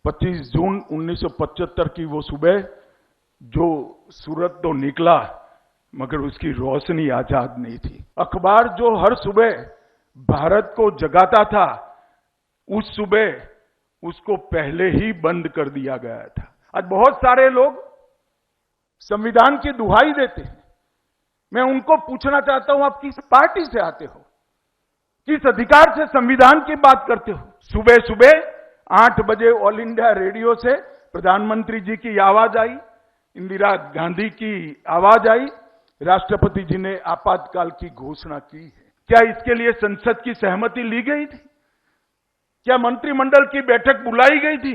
25 जून 1975 की वो सुबह जो सूरज तो निकला मगर उसकी रोशनी आजाद नहीं थी। अखबार जो हर सुबह भारत को जगाता था, उस सुबह उसको पहले ही बंद कर दिया गया था। आज बहुत सारे लोग संविधान की दुहाई देते हैं। मैं उनको पूछना चाहता हूं, आप किस पार्टी से आते हो, किस अधिकार से संविधान की बात करते हो? सुबह सुबह 8 बजे ऑल इंडिया रेडियो से प्रधानमंत्री जी की आवाज आई, इंदिरा गांधी की आवाज आई, राष्ट्रपति जी ने आपातकाल की घोषणा की है। क्या इसके लिए संसद की सहमति ली गई थी? क्या मंत्रिमंडल की बैठक बुलाई गई थी?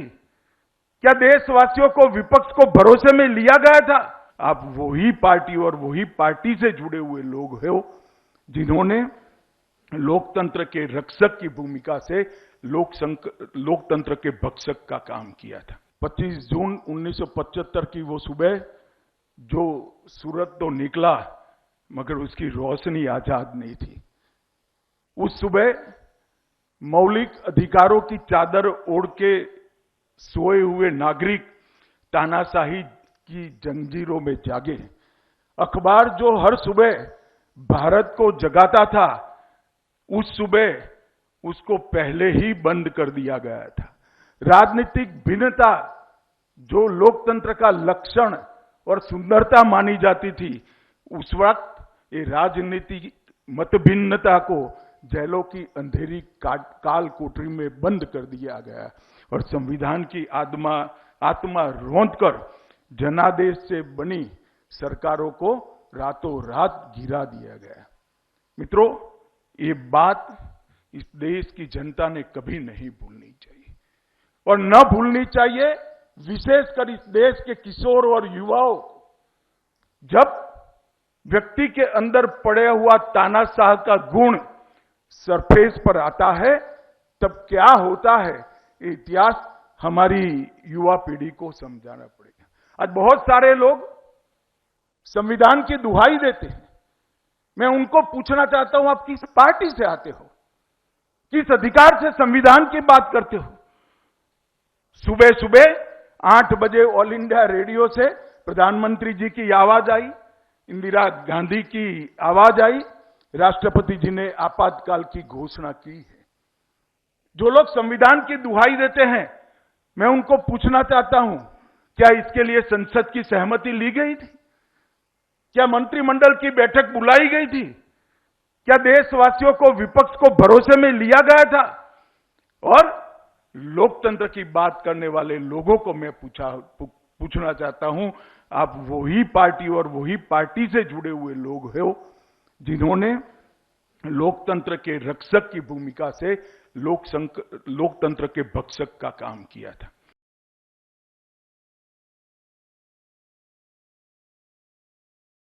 क्या देशवासियों को, विपक्ष को भरोसे में लिया गया था? आप वही पार्टी और वही पार्टी से जुड़े हुए लोग हो जिन्होंने लोकतंत्र के रक्षक की भूमिका से लोकतंत्र के भक्षक का काम किया था। 25 जून 1975 की वो सुबह जो सूरज तो निकला मगर उसकी रोशनी आजाद नहीं थी। उस सुबह मौलिक अधिकारों की चादर ओढ़ के सोए हुए नागरिक तानाशाही की जंजीरों में जागे। अखबार जो हर सुबह भारत को जगाता था, उस सुबह उसको पहले ही बंद कर दिया गया था। राजनीतिक भिन्नता जो लोकतंत्र का लक्षण और सुंदरता मानी जाती थी, उस वक्त ये राजनीतिक मतभिन्नता को जेलों की अंधेरी काल कोठरी में बंद कर दिया गया और संविधान की आत्मा रौंदकर जनादेश से बनी सरकारों को रातों रात गिरा दिया गया। मित्रों, ये बात इस देश की जनता ने कभी नहीं भूलनी चाहिए और न भूलनी चाहिए, विशेषकर इस देश के किशोर और युवाओं को। जब व्यक्ति के अंदर पड़े हुआ तानाशाह का गुण सरफेस पर आता है, तब क्या होता है, इतिहास हमारी युवा पीढ़ी को समझाना पड़ेगा। आज बहुत सारे लोग संविधान की दुहाई देते हैं। मैं उनको पूछना चाहता हूं, आप किस पार्टी से आते हो, किस अधिकार से संविधान की बात करते हो? सुबह सुबह 8 बजे ऑल इंडिया रेडियो से प्रधानमंत्री जी की आवाज आई, इंदिरा गांधी की आवाज आई, राष्ट्रपति जी ने आपातकाल की घोषणा की है। जो लोग संविधान की दुहाई देते हैं, मैं उनको पूछना चाहता हूं, क्या इसके लिए संसद की सहमति ली गई थी? क्या मंत्रिमंडल की बैठक बुलाई गई थी? क्या देशवासियों को, विपक्ष को भरोसे में लिया गया था? और लोकतंत्र की बात करने वाले लोगों को मैं पूछना चाहता हूं, आप वही पार्टी और वही पार्टी से जुड़े हुए लोग हो जिन्होंने लोकतंत्र के रक्षक की भूमिका से लोकतंत्र के भक्षक का काम किया था।